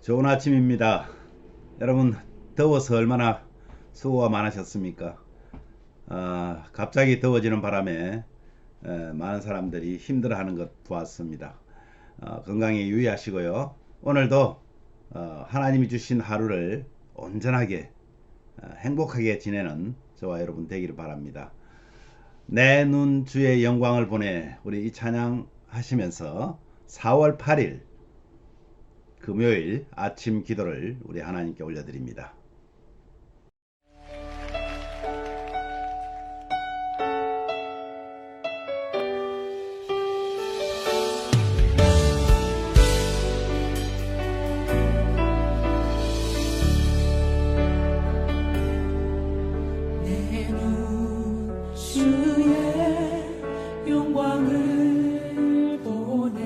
좋은 아침입니다. 여러분, 더워서 얼마나 수고가 많으셨습니까? 갑자기 더워지는 바람에 많은 사람들이 힘들어하는 것 보았습니다. 건강에 유의하시고요. 오늘도 하나님이 주신 하루를 온전하게 행복하게 지내는 저와 여러분 되기를 바랍니다. 내 눈 주의 영광을 보내, 우리 이 찬양 하시면서 4월 8일 금요일 아침 기도를 우리 하나님께 올려드립니다. 내 눈 주의 영광을 보내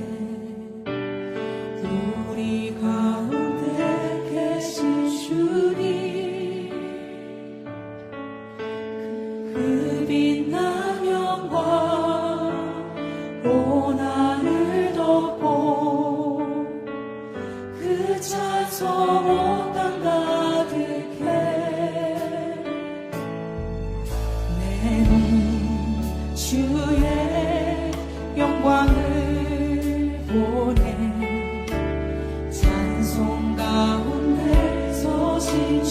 우리 가운데 계신 주님 그 빛난 영광 온 하늘 덮고 그 찬송 온 땅 가득해 내 눈 주의 영광을 보내 찬송 가운데 서신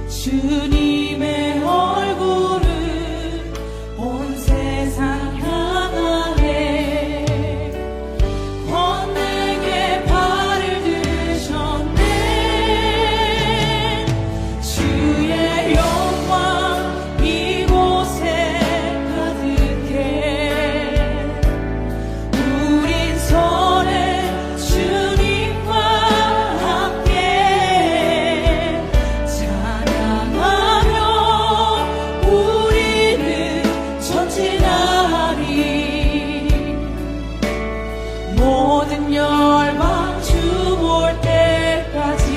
주님의 얼굴을 온 세상 향하네 번뇌의 발을 드셨네 주의 영광 이곳에 가득해 우린 선해 주님과 함께 찬양하며 우리는 전진하리 모든 열방 주 볼 때까지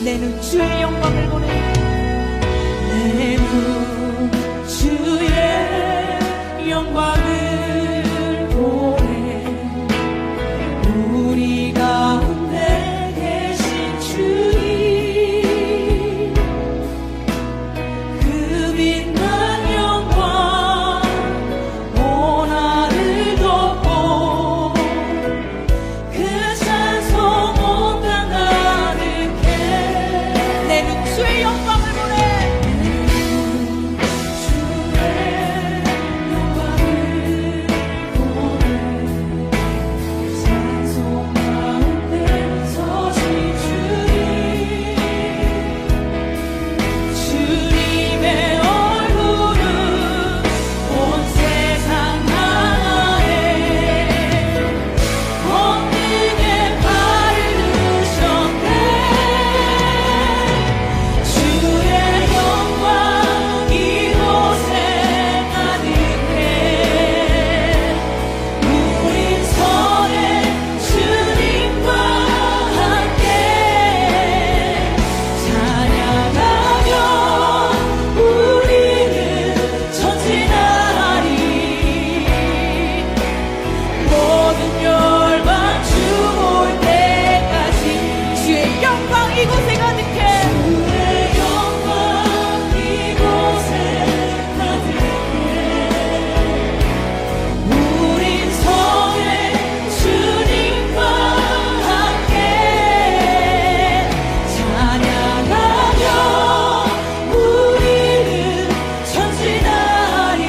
내 눈 주의 영광을 보내 내 눈 주의 영광을 보내 우리 가운데 계신 주님 그 빛난 영광 온 하늘 덮고 그 찬송 온 땅 가득해 내 눈 주의 영광을 보내 주의 영광을 보내 찬송 가운데 서신 주님의 얼굴은 온 세상 향하네 번뇌의 발을 드셨네 주의 영광 이곳에 가득해 우린 선해 주님과 함께 찬양하며 우리는 전진하리 모든 열방 주 볼 때까지 주의 영광 이곳에 가득해 주의 영광 이곳에 가득해 우린 성에 주님과 함께 찬양하며 우리는 전진하리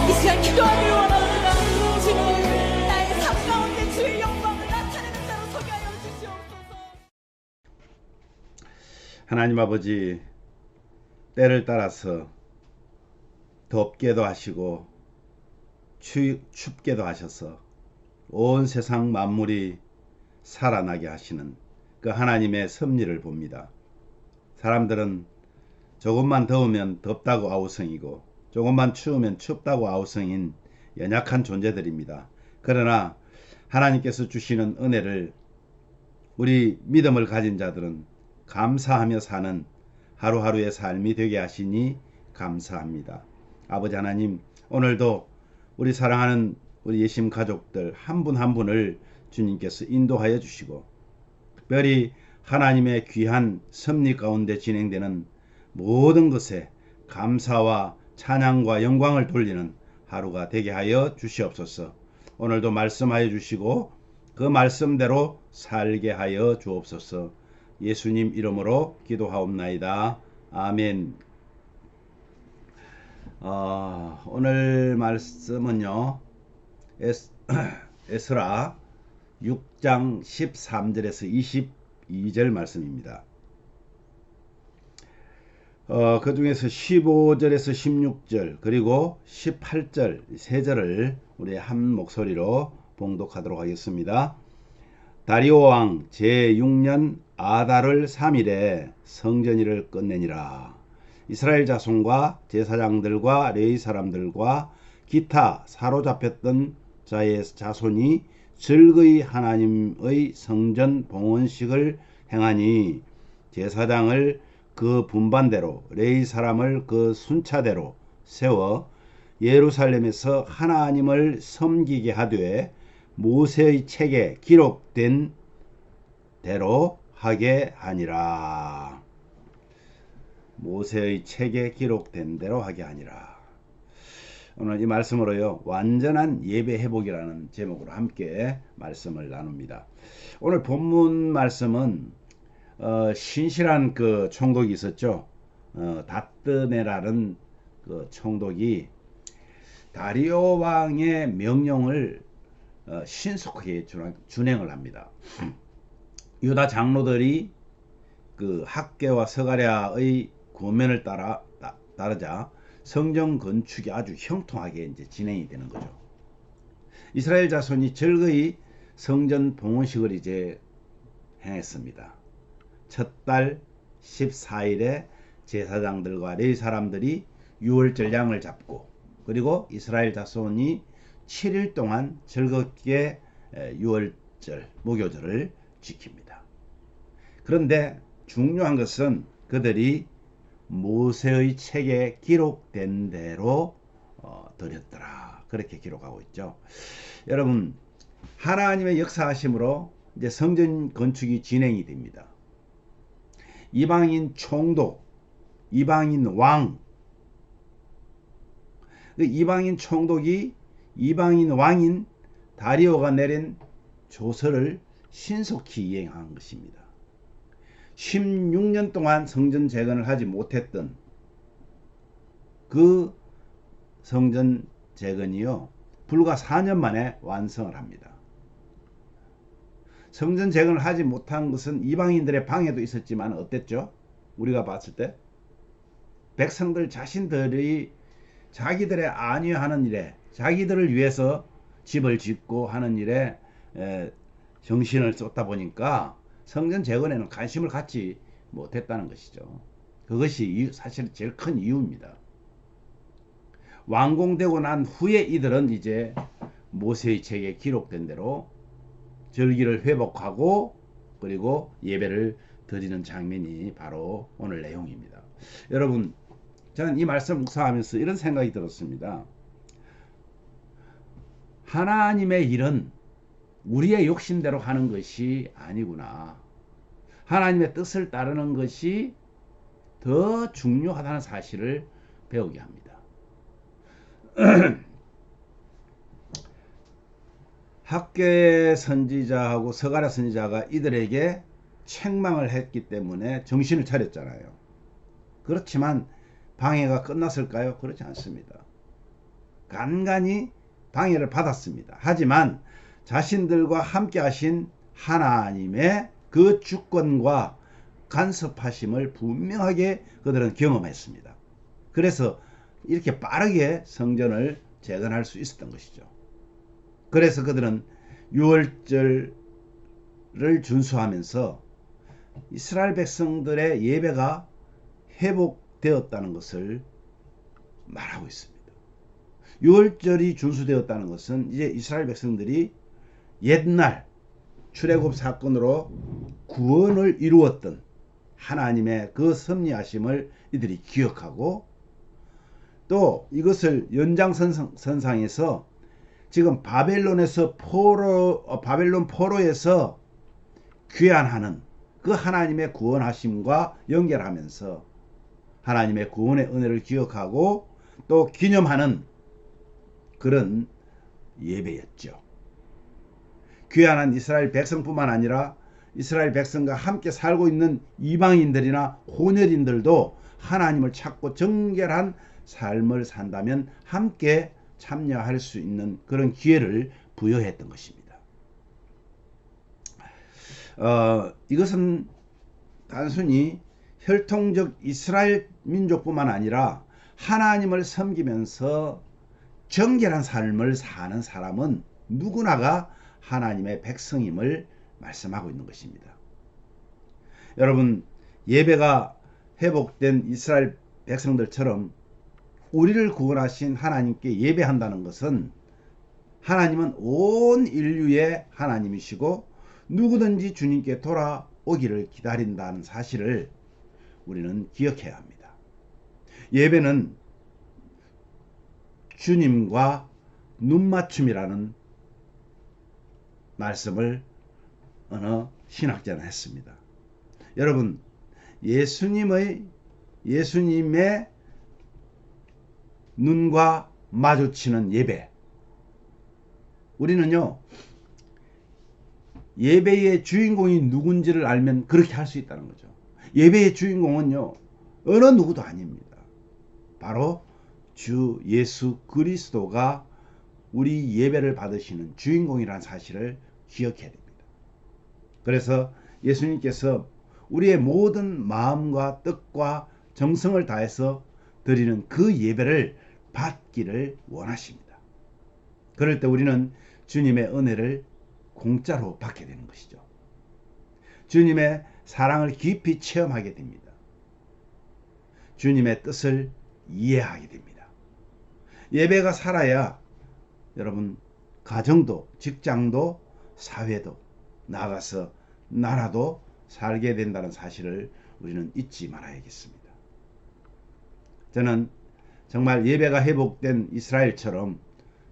이 시간 기도하기를 원합니다 주님 나의 삶 가운데 주의 영광을 나타내는 자로 서게 하여 주시옵소서 하나님 아버지, 때를 따라서 덥게도 하시고 춥게도 하셔서 온 세상 만물이 살아나게 하시는 그 하나님의 섭리를 봅니다. 사람들은 조금만 더우면 덥다고 아우성이고 조금만 추우면 춥다고 아우성인 연약한 존재들입니다. 그러나 하나님께서 주시는 은혜를 우리 믿음을 가진 자들은 감사하며 사는 하루하루의 삶이 되게 하시니 감사합니다. 아버지 하나님, 오늘도 우리 사랑하는 우리 예심 가족들 한 분 한 분을 주님께서 인도하여 주시고, 특별히 하나님의 귀한 섭리 가운데 진행되는 모든 것에 감사와 찬양과 영광을 돌리는 하루가 되게 하여 주시옵소서. 오늘도 말씀하여 주시고 그 말씀대로 살게 하여 주옵소서. 예수님 이름으로 기도하옵나이다. 아멘. 오늘 말씀은요, 에스라 6장 13절에서 22절 말씀입니다. 그 중에서 15절에서 16절 그리고 18절 세 절을 우리 한 목소리로 봉독하도록 하겠습니다. 다리오 왕 제6년 아달월 3일에 성전일을 끝내니라. 이스라엘 자손과 제사장들과 레위 사람들과 기타 사로잡혔던 자의 자손이 즐거이 하나님의 성전 봉헌식을 행하니, 제사장을 그 분반대로 레위 사람을 그 순차대로 세워 예루살렘에서 하나님을 섬기게 하되 모세의 책에 기록된 대로 하게 하니라. 모세의 책에 기록된 대로 하게 하니라. 오늘 이 말씀으로요, 완전한 예배 회복이라는 제목으로 함께 말씀을 나눕니다. 오늘 본문 말씀은 신실한 그 총독이 있었죠. 다뜨네라는 그 총독이 다리오 왕의 명령을 신속하게 준행을 합니다. 유다 장로들이 그 학개와 스가랴의 고면을 따르자 성전 건축이 아주 형통하게 이제 진행이 되는 거죠. 이스라엘 자손이 즐거이 성전 봉헌식을 이제 행했습니다. 첫 달 14일에 제사장들과 레위 사람들이 유월절 양을 잡고, 그리고 이스라엘 자손이 7일 동안 즐겁게 유월절 무교절을 지킵니다. 그런데 중요한 것은 그들이 모세의 책에 기록된 대로 드렸더라, 그렇게 기록하고 있죠. 여러분, 하나님의 역사하심으로 이제 성전 건축이 진행이 됩니다. 이방인 총독, 이방인 왕, 이방인 총독이 이방인 왕인 다리오가 내린 조서를 신속히 이행한 것입니다. 16년 동안 성전 재건을 하지 못했던 그 성전 재건이요, 불과 4년 만에 완성을 합니다. 성전 재건을 하지 못한 것은 이방인들의 방해도 있었지만 어땠죠? 우리가 봤을 때 백성들 자신들이 자기들의 안위하는 일에, 자기들을 위해서 집을 짓고 하는 일에 정신을 쏟다 보니까 성전 재건에는 관심을 갖지 못했다는 것이죠. 그것이 사실 제일 큰 이유입니다. 완공되고 난 후에 이들은 이제 모세의 책에 기록된 대로 절기를 회복하고 그리고 예배를 드리는 장면이 바로 오늘 내용입니다. 여러분, 저는 이 말씀 묵상하면서 이런 생각이 들었습니다. 하나님의 일은 우리의 욕심대로 하는 것이 아니구나. 하나님의 뜻을 따르는 것이 더 중요하다는 사실을 배우게 합니다. 학개 선지자하고 스가랴 선지자가 이들에게 책망을 했기 때문에 정신을 차렸잖아요. 그렇지만 방해가 끝났을까요? 그렇지 않습니다. 간간히 방해를 받았습니다. 하지만 자신들과 함께 하신 하나님의 그 주권과 간섭하심을 분명하게 그들은 경험했습니다. 그래서 이렇게 빠르게 성전을 재건할 수 있었던 것이죠. 그래서 그들은 유월절을 준수하면서 이스라엘 백성들의 예배가 회복되었다는 것을 말하고 있습니다. 유월절이 준수되었다는 것은 이제 이스라엘 백성들이 옛날 출애굽 사건으로 구원을 이루었던 하나님의 그 섭리하심을 이들이 기억하고, 또 이것을 연장선상에서 지금 바벨론 포로에서 귀환하는 그 하나님의 구원하심과 연결하면서 하나님의 구원의 은혜를 기억하고 또 기념하는 그런 예배였죠. 귀환한 이스라엘 백성뿐만 아니라 이스라엘 백성과 함께 살고 있는 이방인들이나 혼혈인들도 하나님을 찾고 정결한 삶을 산다면 함께 참여할 수 있는 그런 기회를 부여했던 것입니다. 이것은 단순히 혈통적 이스라엘 민족뿐만 아니라 하나님을 섬기면서 정결한 삶을 사는 사람은 누구나가 하나님의 백성임을 말씀하고 있는 것입니다. 여러분, 예배가 회복된 이스라엘 백성들처럼 우리를 구원하신 하나님께 예배한다는 것은 하나님은 온 인류의 하나님이시고 누구든지 주님께 돌아오기를 기다린다는 사실을 우리는 기억해야 합니다. 예배는 주님과 눈맞춤이라는 말씀을 어느 신학자는 했습니다. 여러분, 예수님의 눈과 마주치는 예배, 우리는요 예배의 주인공이 누군지를 알면 그렇게 할 수 있다는 거죠. 예배의 주인공은요 어느 누구도 아닙니다. 바로 주 예수 그리스도가 우리 예배를 받으시는 주인공이라는 사실을 기억해야 됩니다. 그래서 예수님께서 우리의 모든 마음과 뜻과 정성을 다해서 드리는 그 예배를 받기를 원하십니다. 그럴 때 우리는 주님의 은혜를 공짜로 받게 되는 것이죠. 주님의 사랑을 깊이 체험하게 됩니다. 주님의 뜻을 이해하게 됩니다. 예배가 살아야 여러분 가정도, 직장도, 사회도, 나아가서 나라도 살게 된다는 사실을 우리는 잊지 말아야겠습니다. 저는 정말 예배가 회복된 이스라엘처럼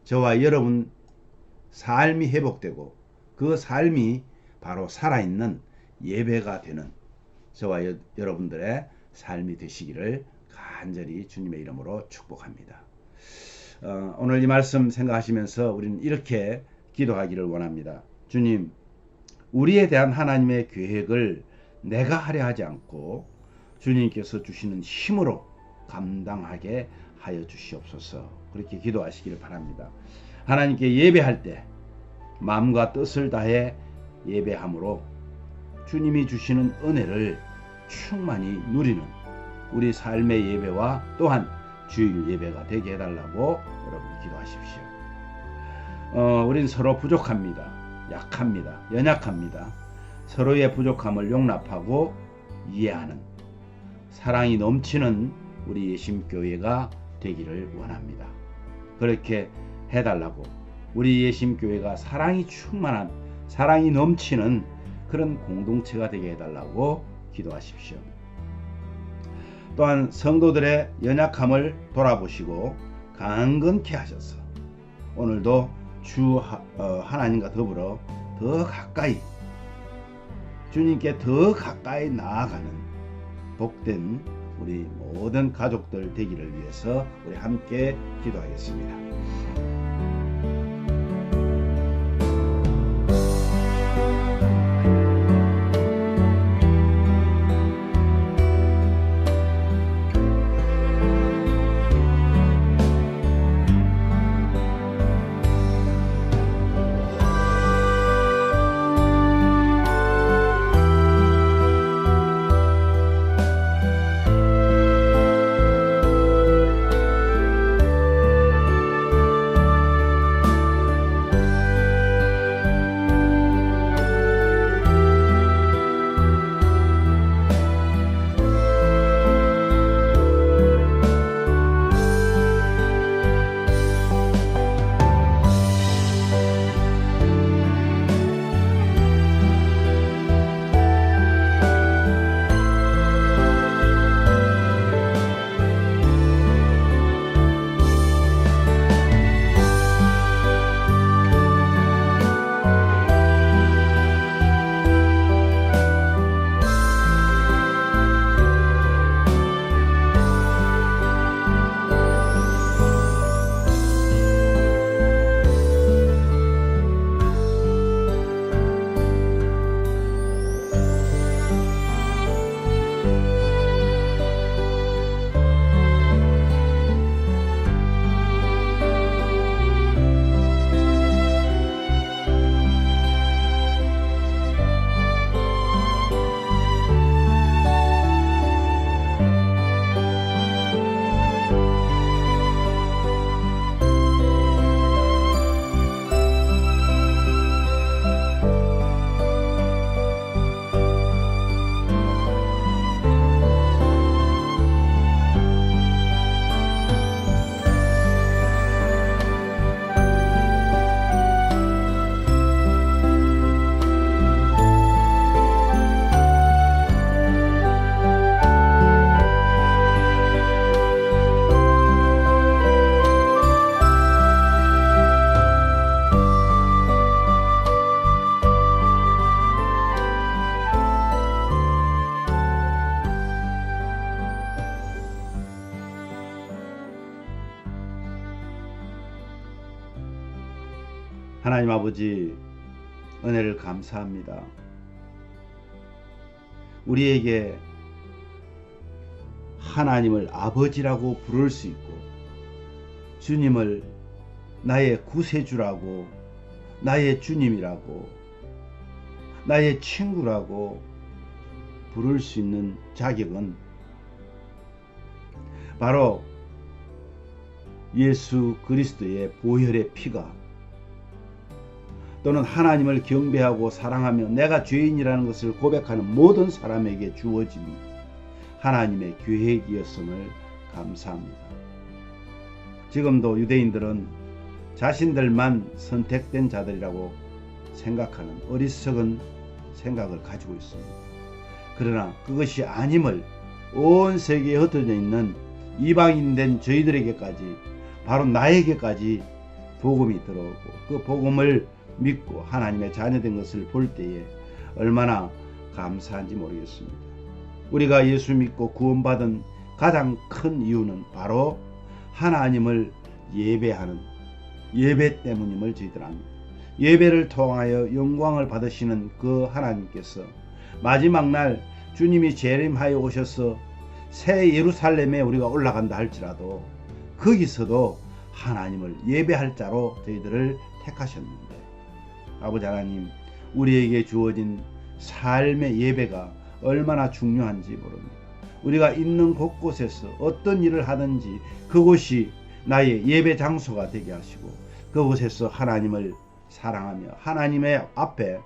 저와 여러분 삶이 회복되고 그 삶이 바로 살아있는 예배가 되는 저와 여러분들의 삶이 되시기를 간절히 주님의 이름으로 축복합니다. 오늘 이 말씀 생각하시면서 우리는 이렇게 기도하기를 원합니다. 주님, 우리에 대한 하나님의 계획을 내가 하려 하지 않고 주님께서 주시는 힘으로 감당하게 하여 주시옵소서. 그렇게 기도하시기를 바랍니다. 하나님께 예배할 때 마음과 뜻을 다해 예배함으로 주님이 주시는 은혜를 충만히 누리는 우리 삶의 예배와 또한 주일 예배가 되게 해달라고 여러분 기도하십시오. 우린 서로 부족합니다. 약합니다. 연약합니다. 서로의 부족함을 용납하고 이해하는 사랑이 넘치는 우리 예심교회가 되기를 원합니다. 그렇게 해달라고 우리 예심교회가 사랑이 충만한 사랑이 넘치는 그런 공동체가 되게 해달라고 기도하십시오. 또한 성도들의 연약함을 돌아보시고 강건케 하셔서 오늘도 주 하나님과 더불어 더 가까이 주님께 더 가까이 나아가는 복된 우리 모든 가족들 되기를 위해서 우리 함께 기도하겠습니다. 하나님 아버지, 은혜를 감사합니다. 우리에게 하나님을 아버지라고 부를 수 있고, 주님을 나의 구세주라고, 나의 주님이라고, 나의 친구라고 부를 수 있는 자격은 바로 예수 그리스도의 보혈의 피가, 또는 하나님을 경배하고 사랑하며 내가 죄인이라는 것을 고백하는 모든 사람에게 주어진 하나님의 계획이었음을 감사합니다. 지금도 유대인들은 자신들만 선택된 자들이라고 생각하는 어리석은 생각을 가지고 있습니다. 그러나 그것이 아님을 온 세계에 흩어져 있는 이방인된 저희들에게까지, 바로 나에게까지 복음이 들어오고 그 복음을 믿고 하나님의 자녀된 것을 볼 때에 얼마나 감사한지 모르겠습니다. 우리가 예수 믿고 구원받은 가장 큰 이유는 바로 하나님을 예배하는 예배 때문임을 저희들 압니다. 예배를 통하여 영광을 받으시는 그 하나님께서 마지막 날 주님이 재림하여 오셔서 새 예루살렘에 우리가 올라간다 할지라도 거기서도 하나님을 예배할 자로 저희들을 택하셨는데, 아버지 하나님, 우리에게 주어진 삶의 예배가 얼마나 중요한지 모릅니다. 우리가 있는 곳곳에서 어떤 일을 하든지 그곳이 나의 예배 장소가 되게 하시고, 그곳에서 하나님을 사랑하며 하나님의 앞에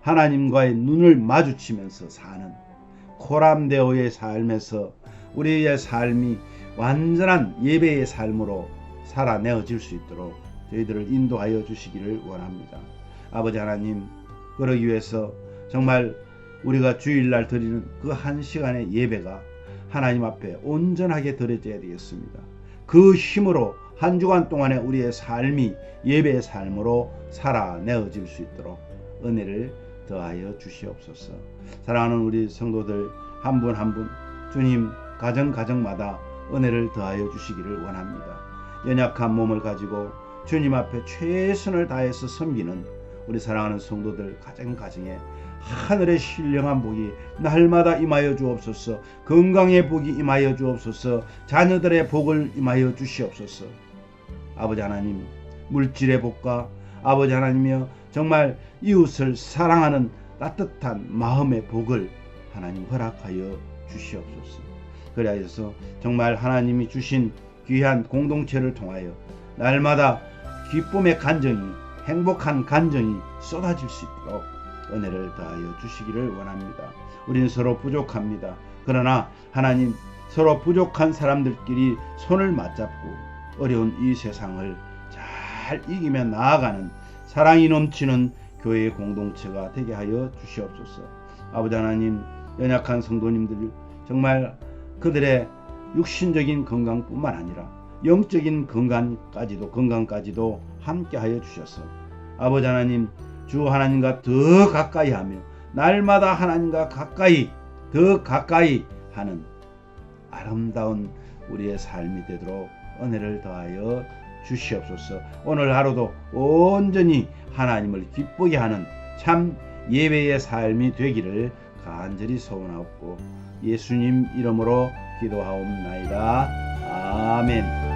하나님과의 눈을 마주치면서 사는 코람데오의 삶에서 우리의 삶이 완전한 예배의 삶으로 살아내어질 수 있도록 저희들을 인도하여 주시기를 원합니다. 아버지 하나님, 그러기 위해서 정말 우리가 주일날 드리는 그 한 시간의 예배가 하나님 앞에 온전하게 드려져야 되겠습니다. 그 힘으로 한 주간 동안의 우리의 삶이 예배의 삶으로 살아내어질 수 있도록 은혜를 더하여 주시옵소서. 사랑하는 우리 성도들 한 분 한 분 주님 가정마다 은혜를 더하여 주시기를 원합니다. 연약한 몸을 가지고 주님 앞에 최선을 다해서 섬기는 우리 사랑하는 성도들 가정에 하늘의 신령한 복이 날마다 임하여 주옵소서. 건강의 복이 임하여 주옵소서. 자녀들의 복을 임하여 주시옵소서. 아버지 하나님, 물질의 복과 아버지 하나님이여 정말 이웃을 사랑하는 따뜻한 마음의 복을 하나님 허락하여 주시옵소서. 그리하여서 정말 하나님이 주신 귀한 공동체를 통하여 날마다 기쁨의 간정이, 행복한 간정이 쏟아질 수 있도록 은혜를 다하여 주시기를 원합니다. 우리는 서로 부족합니다. 그러나 하나님, 서로 부족한 사람들끼리 손을 맞잡고 어려운 이 세상을 잘 이기며 나아가는 사랑이 넘치는 교회의 공동체가 되게 하여 주시옵소서. 아버지 하나님, 연약한 성도님들 정말 그들의 육신적인 건강뿐만 아니라 영적인 건강까지도 함께 하여 주셔서 아버지 하나님, 주 하나님과 더 가까이 하며 날마다 하나님과 더 가까이 하는 아름다운 우리의 삶이 되도록 은혜를 더하여 주시옵소서. 오늘 하루도 온전히 하나님을 기쁘게 하는 참 예배의 삶이 되기를 간절히 소원하옵고 예수님 이름으로 기도하옵나이다. 아멘.